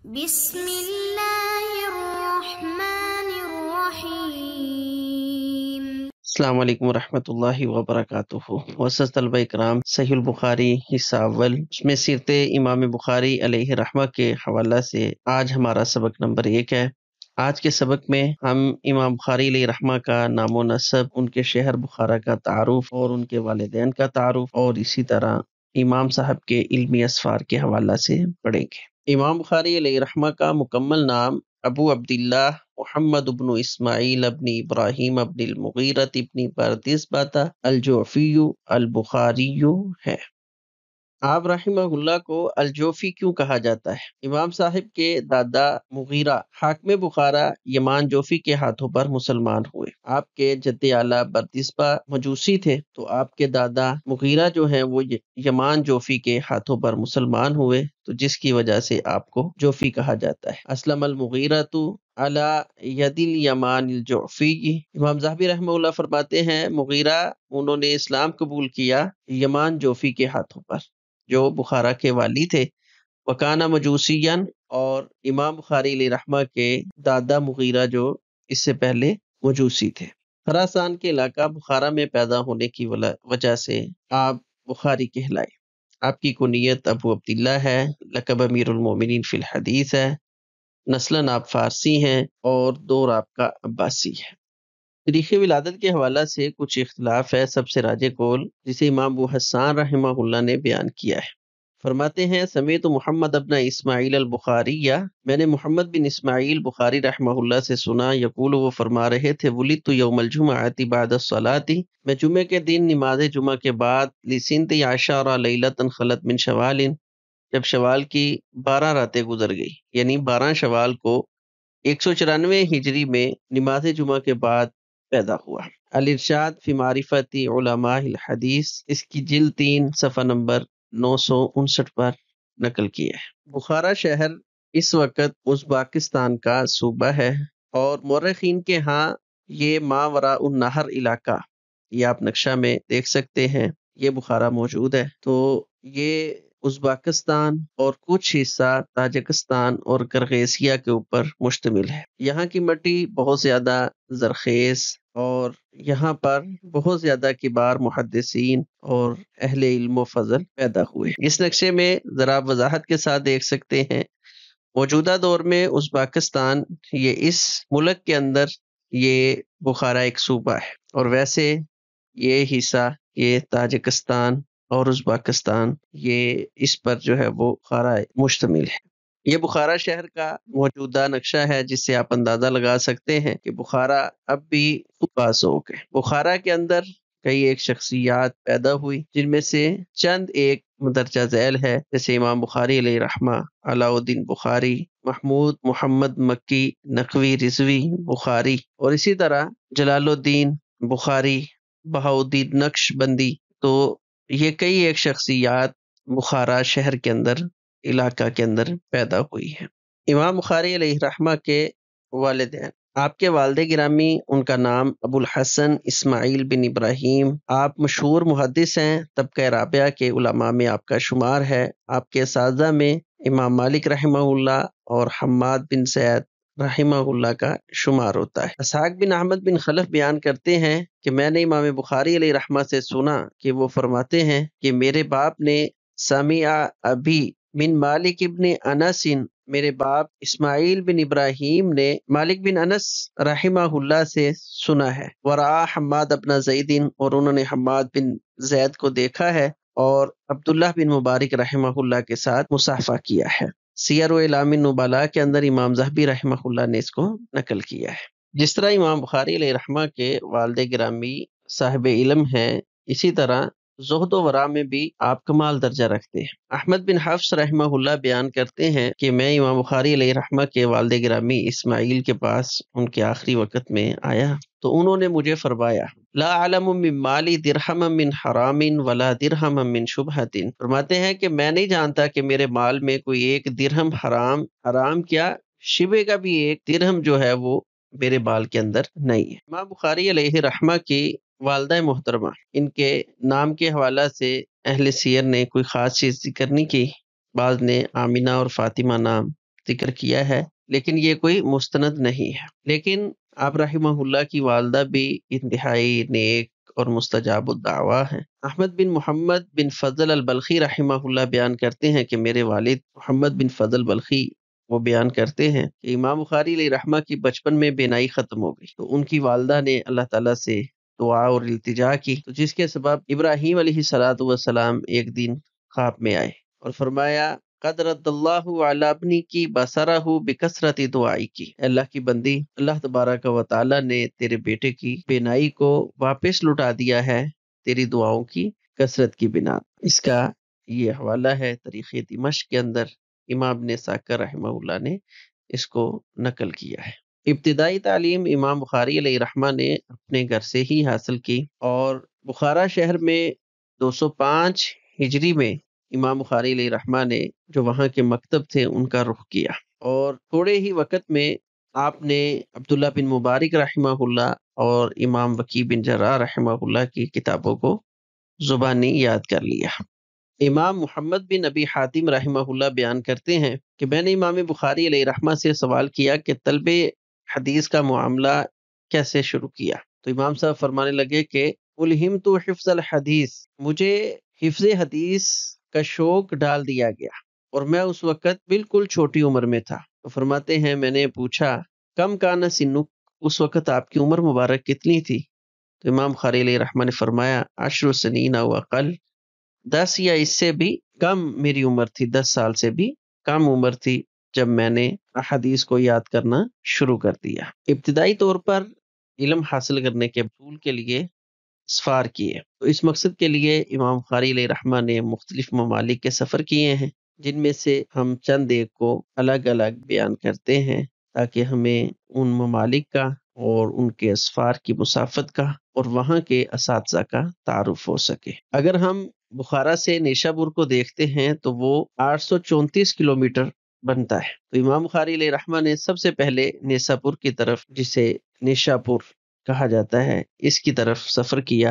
بسم اللہ الرحمن الرحیم۔ السلام علیکم ورحمۃ اللہ وبرکاتہ۔ معزز طلبہ اکرام، صحیح البخاری حصہ اول، اس میں سیرت امام بخاری علیہ رحمہ کے حوالہ سے آج ہمارا سبق نمبر 1 ہے۔ آج کے سبق میں ہم امام بخاری علیہ رحمہ کا نام و نسب، ان کے شہر بخارا کا تعارف اور ان کے والدین کا تعارف، اور اسی طرح امام صاحب کے علمی اسفار کے حوالہ سے پڑھیں گے۔ امام بخاری علیہ رحمہ کا مکمل نام ابو عبداللہ محمد ابن اسماعیل ابن ابراہیم ابن المغیرۃ ابن بردزبہ الجعفی البخاری ہے۔ آپ رحمہ اللہ کو الجوفی کیوں کہا جاتا ہے؟ امام صاحب کے دادا مغیرہ حاکم بخارا یمان جوفی کے ہاتھوں پر مسلمان ہوئے۔ آپ کے جد اعلیٰ بردزبہ مجوسی تھے، تو آپ کے دادا مغیرہ جو ہیں وہ یمان جوفی کے ہاتھوں پر مسلمان ہوئے، تو جس کی وجہ سے آپ کو جوفی کہا جاتا ہے۔ اسلم المغیرۃ علی ید الیمان الجعفی۔ امام ذہبی رحمہ اللہ فرماتے ہیں مغیرہ انہوں نے اسلام قبول کیا یمان جوفی کے ہاتھوں پر، جو بخارا کے والی تھے۔ وکانہ مجوسین، اور امام بخاری علیہ رحمہ کے دادا مغیرہ جو اس سے پہلے مجوسی تھے۔ خراسان کے علاقہ بخارا میں پیدا ہونے کی وجہ سے آپ بخاری کہلائے۔ آپ کی کنیت ابو عبداللہ ہے، لقب امیر المومنین فی الحدیث ہے، نسلاً آپ فارسی ہیں اور دور آپ کا عباسی ہے۔ تاریخ ولادت کے حوالہ سے کچھ اختلاف ہے۔ سب سے راجح قول جسے امام ابو حسان رحمہ اللہ نے بیان کیا ہے، فرماتے ہیں سمیت محمد ابن اسماعیل البخاری، میں نے محمد بن اسماعیل بخاری رحمہ اللہ سے سنا، یقول وہ فرما رہے تھے ولدت یوم الجمعۃ بعد الصلاۃ، میں جمعے کے دن نماز جمعہ کے بعد لسنت عشرۃ لیلۃ خلت من شوال، جب شوال کی 12 راتیں گزر گئی، یعنی 12 شوال کو 194 ہجری میں نماز جمعہ کے بعد پیدا ہوا۔ الارشاد فی معرفت علماء الحدیث، اس کی جلد 3 صفحہ نمبر 959 پر نقل کیا ہے۔ بخارا شہر اس وقت ازبکستان کا صوبہ ہے، اور مورخین کے ہاں یہ ماوراء النہر علاقہ، یہ آپ نقشہ میں دیکھ سکتے ہیں، یہ بخارا موجود ہے۔ تو یہ ازبکستان اور کچھ حصہ تاجکستان اور کرغیزیہ کے اوپر مشتمل ہے۔ یہاں کی مٹی بہت زیادہ زرخیز، اور یہاں پر بہت زیادہ کبار محدثین اور اہل علم و فضل پیدا ہوئے۔ اس نقشے میں ذرا وضاحت کے ساتھ دیکھ سکتے ہیں، موجودہ دور میں ازبکستان یہ اس ملک کے اندر یہ بخارا ایک صوبہ ہے، اور ویسے یہ حصہ یہ تاجکستان اور ازبکستان یہ اس پر جو ہے وہ بخارا مشتمل ہے۔ یہ بخارا شہر کا موجودہ نقشہ ہے، جس سے آپ اندازہ لگا سکتے ہیں کہ بخارا اب بھی خود بازوق ہے۔ بخارا کے اندر کئی ایک شخصیات پیدا ہوئی، جن میں سے چند ایک مندرجہ ذیل ہے، جیسے امام بخاری علیہ رحمہ، علاء الدین بخاری، محمود محمد مکی نقوی رضوی بخاری، اور اسی طرح جلال الدین بخاری، بہاؤالدین نقش بندی۔ تو یہ کئی ایک شخصیات بخارا شہر کے اندر، علاقہ کے اندر پیدا ہوئی ہے۔ امام بخاری علیہ رحمہ کے والدین، آپ کے والد گرامی ان کا نام ابو الحسن اسماعیل بن ابراہیم، آپ مشہور محدث ہیں، طبقہ رابعہ کے علماء میں آپ کا شمار ہے۔ آپ کے اساتذہ میں امام مالک رحمہ اللہ اور حماد بن زید رحمہ اللہ کا شمار ہوتا ہے۔ اسحاق بن احمد بن خلف بیان کرتے ہیں کہ میں نے امام بخاری علیہ رحمہ سے سنا کہ وہ فرماتے ہیں کہ میرے باپ نے سمع ابی من مالک ابن انس، میرے باپ اسماعیل بن ابراہیم نے مالک بن انس رحمہ اللہ سے سنا ہے، ورآ حماد ابن زید، اور انہوں نے حماد بن زید کو دیکھا ہے، اور عبداللہ بن مبارک رحمہ اللہ کے ساتھ مصافحہ کیا ہے۔ سیر و اعلام النبلاء کے اندر امام ذہبی رحمہ اللہ نے اس کو نقل کیا ہے۔ جس طرح امام بخاری علیہ رحمہ کے والد گرامی صاحب علم ہیں، اسی طرح زہد و ورع میں بھی آپ کمال درجہ رکھتے ہیں۔ احمد بن حفص رحمہ اللہ بیان کرتے ہیں کہ میں امام بخاری علیہ رحمہ کے والد گرامی اسماعیل کے پاس ان کے آخری وقت میں آیا، تو انہوں نے مجھے فرمایا لا اعلم من مالی درہم من حرام ولا درہم من شبہۃ، فرماتے ہیں کہ میں نہیں جانتا کہ میرے مال میں کوئی ایک درہم حرام کیا شبہ کا بھی ایک درہم جو ہے وہ میرے مال کے اندر نہیں ہے۔ امام بخاری علیہ رحمہ کی والدہ محترمہ، ان کے نام کے حوالہ سے اہل سیر نے کوئی خاص چیز ذکر نہیں کی، بعض نے آمینہ اور فاطمہ نام ذکر کیا ہے، لیکن یہ کوئی مستند نہیں ہے۔ لیکن آپ رحمہ اللہ کی والدہ بھی انتہائی نیک اور مستجاب الدعویٰ ہیں۔ احمد بن محمد بن فضل البلخی رحمہ اللہ بیان کرتے ہیں کہ میرے والد محمد بن فضل بلخی وہ بیان کرتے ہیں کہ امام بخاری علیہ رحمہ کی بچپن میں بینائی ختم ہو گئی، تو ان کی والدہ نے اللہ تعالیٰ سے دعا اور التجا کی، تو جس کے سبب ابراہیم علیہ الصلوۃ والسلام ایک دن خواب میں آئے اور فرمایا قد رد اللہ علی ابنی کی بصرہ بکثرت دعائی کی، اللہ کی بندی، اللہ تبارک و تعالی نے تیرے بیٹے کی بینائی کو واپس لوٹا دیا ہے تیری دعاؤں کی کثرت کی بنا۔ اس کا یہ حوالہ ہے تاریخ دمشق کے اندر، امام ابن ساکر رحمہ اللہ نے اس کو نقل کیا ہے۔ ابتدائی تعلیم امام بخاری علیہ رحمہ نے اپنے گھر سے ہی حاصل کی اور بخارا شہر میں 205 ہجری میں امام بخاری علیہ رحمہ نے جو وہاں کے مکتب تھے ان کا رخ کیا، اور تھوڑے ہی وقت میں آپ نے عبداللہ بن مبارک رحمہ اللہ اور امام وکیع بن جراح رحمہ اللہ کی کتابوں کو زبانی یاد کر لیا۔ امام محمد بن ابی حاتم رحمہ اللہ بیان کرتے ہیں کہ میں نے امام بخاری علیہ رحمہ سے سوال کیا کہ طلب حدیث کا معاملہ کیسے شروع کیا، تو امام صاحب فرمانے لگے کہ الہمت حفظ الحدیث، مجھے حفظ حدیث کا شوق ڈال دیا گیا، اور میں اس وقت بالکل چھوٹی عمر میں تھا۔ تو فرماتے ہیں میں نے پوچھا کم کان سنک، اس وقت آپ کی عمر مبارک کتنی تھی؟ تو امام بخاری علیہ رحمہ نے فرمایا 10 سنین او اقل، 10 یا اس سے بھی کم میری عمر تھی، 10 سال سے بھی کم عمر تھی جب میں نے احادیث کو یاد کرنا شروع کر دیا۔ ابتدائی طور پر علم حاصل کرنے کے حصول کے لیے سفار کیے، تو اس مقصد کے لیے امام بخاری علیہ رحمہ نے مختلف ممالک کے سفر کیے ہیں، جن میں سے ہم چند ایک کو الگ الگ بیان کرتے ہیں تاکہ ہمیں ان ممالک کا اور ان کے اسفار کی مسافت کا اور وہاں کے اساتذہ کا تعارف ہو سکے۔ اگر ہم بخارا سے نیشابور کو دیکھتے ہیں تو وہ 834 کلومیٹر بنتا ہے، تو امام بخاری علیہ رحمہ نے سب سے پہلے نیشابور کی طرف، جسے نیشاپور کہا جاتا ہے، اس کی طرف سفر کیا،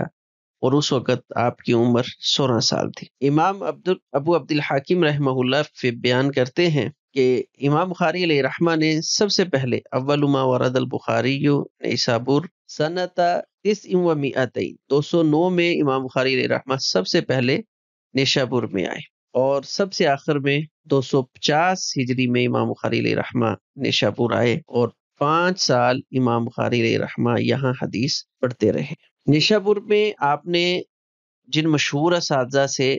اور اس وقت آپ کی عمر 16 سال تھی۔ امام ابو عبد الحاکم رحمہ اللہ بیان کرتے ہیں کہ امام بخاری علیہ رحمہ نے سب سے پہلے اول ما ورد البخاری نیسابور سنۃ 900، 209 میں امام بخاری علیہ رحمہ سب سے پہلے نیشابور میں آئے، اور سب سے آخر میں 250 ہجری میں امام بخاری علیہ رحمہ نیشابور آئے، اور 5 سال امام بخاری علیہ رحمہ یہاں حدیث پڑھتے رہے۔ نیشابور میں آپ نے جن مشہور اساتذہ سے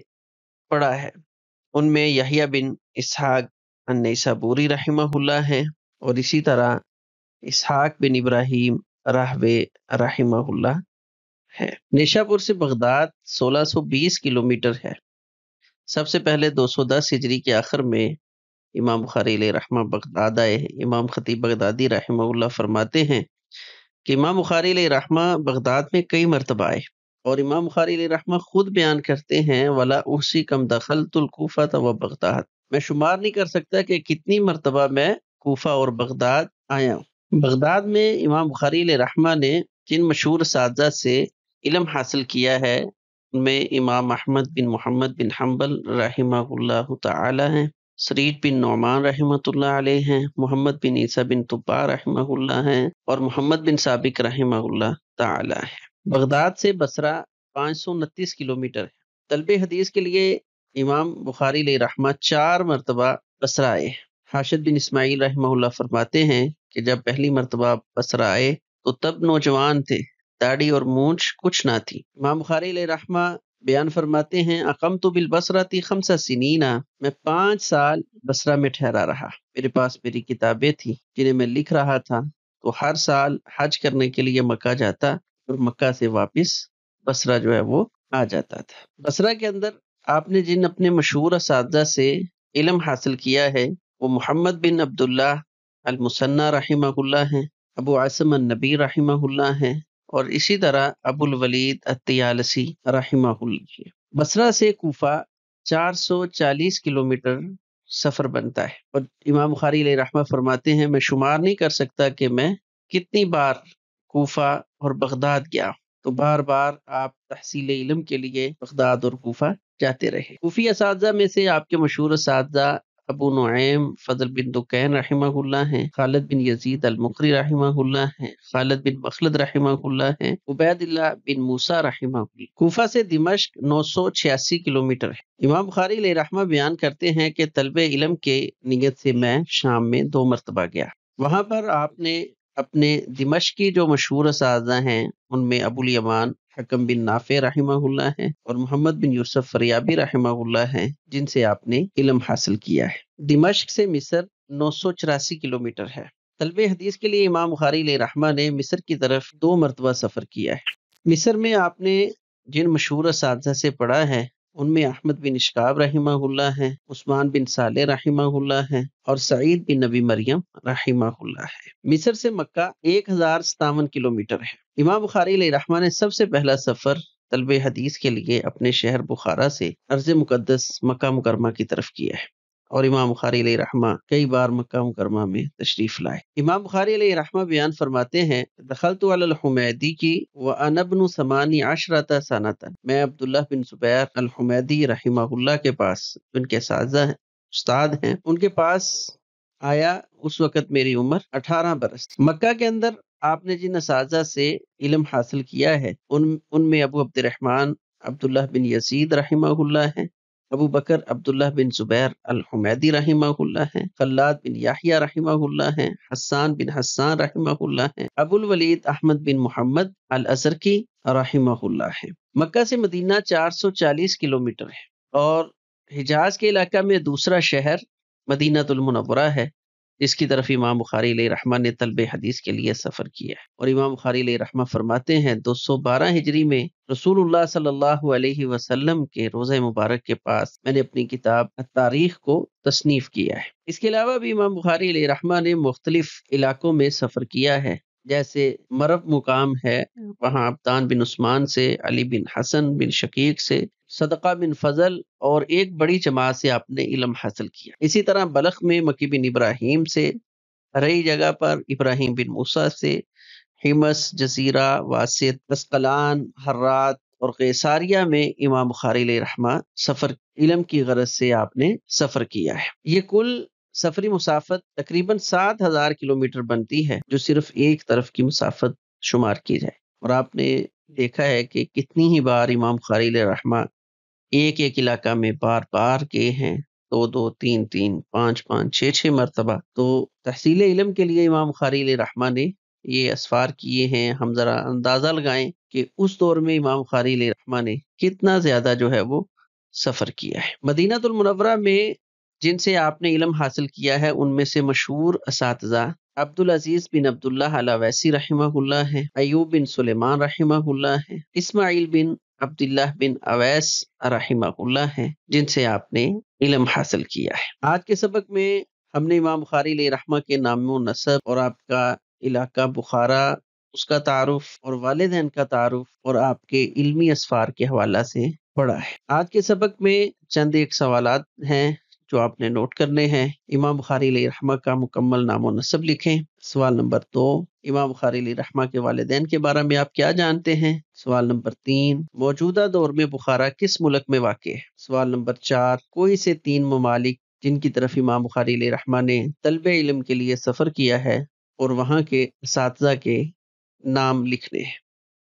پڑھا ہے ان میں یحییٰ بن اسحاق النیسابوری رحمہ اللہ ہیں، اور اسی طرح اسحاق بن ابراہیم راہوے رحمہ اللہ ہے۔ نیشابور سے بغداد 1620 کلومیٹر ہے۔ سب سے پہلے 210 ہجری کے آخر میں امام بخاری علیہ رحمہ بغداد آئے۔ امام خطیب بغدادی رحمہ اللہ فرماتے ہیں کہ امام بخاری علیہ رحمہ بغداد میں کئی مرتبہ آئے، اور امام بخاری علیہ رحمہ خود بیان کرتے ہیں وَلَا أُحْصِي كَمْ دَخَلْتُ الْكُوفَةَ وَبَغْدَادَ، میں شمار نہیں کر سکتا کہ کتنی مرتبہ میں کوفہ اور بغداد آیا ہوں۔ بغداد میں امام بخاری علیہ رحمہ نے جن مشہور اساتذہ سے علم حاصل کیا ہے ان میں امام احمد بن محمد بن حنبل رحمہ اللہ تعالی ہیں، سرید بن نعمان رحمۃ اللہ علیہ ہیں، محمد بن عیسیٰ بن طباع رحمہ اللہ ہیں، اور محمد بن سابق رحمہ اللہ تعالی ہیں۔ بغداد سے بصرہ 529 کلومیٹر ہے۔ طلب حدیث کے لیے امام بخاری علیہ رحمہ 4 مرتبہ بصرہ آئے۔ حاشد بن اسماعیل رحمہ اللہ فرماتے ہیں کہ جب پہلی مرتبہ بصرہ آئے تو تب نوجوان تھے، داڑھی اور مونچھ کچھ نہ تھی۔ امام بخاری علیہ رحمہ بیان فرماتے ہیں اقمت بالبصرۃ 5 سنین، میں 5 سال بصرہ میں ٹھہرا رہا، میرے پاس میری کتابیں تھیں جنہیں میں لکھ رہا تھا، تو ہر سال حج کرنے کے لیے مکہ جاتا اور مکہ سے واپس بصرہ جو ہے وہ آ جاتا تھا۔ بصرہ کے اندر آپ نے جن اپنے مشہور اساتذہ سے علم حاصل کیا ہے وہ محمد بن عبداللہ المثنی رحمہ اللہ ہیں، ابو عاصم النبی رحمہ اللہ ہیں، اور اسی طرح ابو الولید الطیالسی رحمہ اللہ۔ بصرہ سے کوفہ 440 کلومیٹر سفر بنتا ہے، اور امام بخاری علیہ رحمہ فرماتے ہیں میں شمار نہیں کر سکتا کہ میں کتنی بار کوفہ اور بغداد گیا، تو بار بار آپ تحصیل علم کے لیے بغداد اور کوفہ جاتے رہے۔ کوفی اساتذہ میں سے آپ کے مشہور اساتذہ ابو نعیم فضل بن دکین رحمہ اللہ ہیں، خالد بن یزید المقری رحمہ اللہ ہیں، خالد بن مخلد رحمہ اللہ ہیں، عبید اللہ بن موسیٰ رحمہ اللہ۔ کوفہ سے دمشق 986 کلومیٹر ہے۔ امام بخاری علیہ رحمہ بیان کرتے ہیں کہ طلب علم کے نیت سے میں شام میں 2 مرتبہ گیا۔ وہاں پر آپ نے اپنے دمشق کی جو مشہور اساتذہ ہیں ان میں ابو الیمان حکم بن نافع رحمہ اللہ ہیں اور محمد بن یوسف فریابی رحمہ اللہ ہیں، جن سے آپ نے علم حاصل کیا ہے۔ دمشق سے مصر 984 کلومیٹر ہے۔ طلب حدیث کے لیے امام بخاری علیہ رحمہ نے مصر کی طرف 2 مرتبہ سفر کیا ہے۔ مصر میں آپ نے جن مشہور اساتذہ سے پڑھا ہے ان میں احمد بن اشکاب رحمہ اللہ ہیں، عثمان بن صالح رحمہ اللہ ہیں اور سعید بن نبی مریم رحمہ اللہ ہے۔ مصر سے مکہ 1057 کلومیٹر ہے۔ امام بخاری علیہ رحمہ نے سب سے پہلا سفر طلب حدیث کے لیے اپنے شہر بخارا سے ارض مقدس مکہ مکرمہ کی طرف کیا ہے اور امام بخاری علیہ رحمہ کئی بار مکہ مکرمہ میں تشریف لائے۔ امام بخاری علیہ رحمہ بیان فرماتے ہیں، دخلت علی الحمیدی کی وانا ابن 18 سنۃ، میں عبداللہ بن زبیر الحمیدی رحمہ اللہ کے پاس، ان کے اساتذہ ہیں، استاد ہیں، ان کے پاس آیا۔ اس وقت میری عمر 18 برس تھی۔ مکہ کے اندر آپ نے جن اساتذہ سے علم حاصل کیا ہے ان میں ابو عبد الرحمن عبداللہ بن یزید رحمہ اللہ ہیں، ابو بکر عبداللہ بن زبیر الحمیدی رحمہ اللہ ہیں، خلاد بن یحییٰ رحمہ اللہ ہیں، حسان بن حسان رحمہ اللہ ہیں، ابو الولید احمد بن محمد الازرقی رحمہ اللہ ہیں۔ مکہ سے مدینہ 440 کلومیٹر ہے اور حجاز کے علاقہ میں دوسرا شہر مدینہ المنورہ ہے، جس کی طرف امام بخاری علیہ رحمہ نے طلب حدیث کے لیے سفر کیا ہے۔ اور امام بخاری علیہ رحمہ فرماتے ہیں 212 ہجری میں رسول اللہ صلی اللہ علیہ وسلم کے روضہ مبارک کے پاس میں نے اپنی کتاب التاریخ کو تصنیف کیا ہے۔ اس کے علاوہ بھی امام بخاری علیہ رحمہ نے مختلف علاقوں میں سفر کیا ہے، جیسے مرب مقام ہے، وہاں ابدان بن عثمان سے، علی بن حسن بن شقیق سے، صدقہ بن فضل اور ایک بڑی جماعت سے آپ نے علم حاصل کیا۔ اسی طرح بلخ میں مکی بن ابراہیم سے، رئی جگہ پر ابراہیم بن موسیٰ سے، حمص، جزیرہ، واسط، قسقلان، حرات اور قیصاریہ میں امام بخاری علیہ رحمہ سفر علم کی غرض سے آپ نے سفر کیا ہے۔ یہ کل سفری مسافت تقریباً 7000 کلومیٹر بنتی ہے، جو صرف ایک طرف کی مسافت شمار کی جائے۔ اور آپ نے دیکھا ہے کہ کتنی ہی بار امام بخاری علیہ رحمہ ایک علاقہ میں بار بار گئے ہیں، 2 3 3 5 5 6 6 مرتبہ۔ تو تحصیل علم کے لیے امام بخاری علیہ رحمہ نے یہ اسفار کیے ہیں۔ ہم ذرا اندازہ لگائیں کہ اس دور میں امام بخاری علیہ رحمہ نے کتنا زیادہ جو ہے وہ سفر کیا ہے۔ مدینہ المنورہ میں جن سے آپ نے علم حاصل کیا ہے ان میں سے مشہور اساتذہ عبدالعزیز بن عبداللہ الاویسی رحمہ اللہ ہیں، ایوب بن سلیمان رحمہ اللہ ہیں، اسماعیل بن عبداللہ بن اویس رحمہ اللہ ہیں، جن سے آپ نے علم حاصل کیا ہے۔ آج کے سبق میں ہم نے امام بخاری علیہ رحمہ کے نام و نسب اور آپ کا علاقہ بخارا، اس کا تعارف اور والدین کا تعارف اور آپ کے علمی اسفار کے حوالہ سے پڑھا ہے۔ آج کے سبق میں چند ایک سوالات ہیں جو آپ نے نوٹ کرنے ہیں۔ امام بخاری علیہ رحمہ کا مکمل نام و نسب لکھیں۔ سوال نمبر 2، امام بخاری علیہ رحمہ کے والدین کے بارے میں آپ کیا جانتے ہیں؟ سوال نمبر 3، موجودہ دور میں بخارا کس ملک میں واقع ہے؟ سوال نمبر 4، کوئی سے 3 ممالک جن کی طرف امام بخاری علیہ رحمہ نے طلب علم کے لیے سفر کیا ہے اور وہاں کے اساتذہ کے نام لکھنے ہیں۔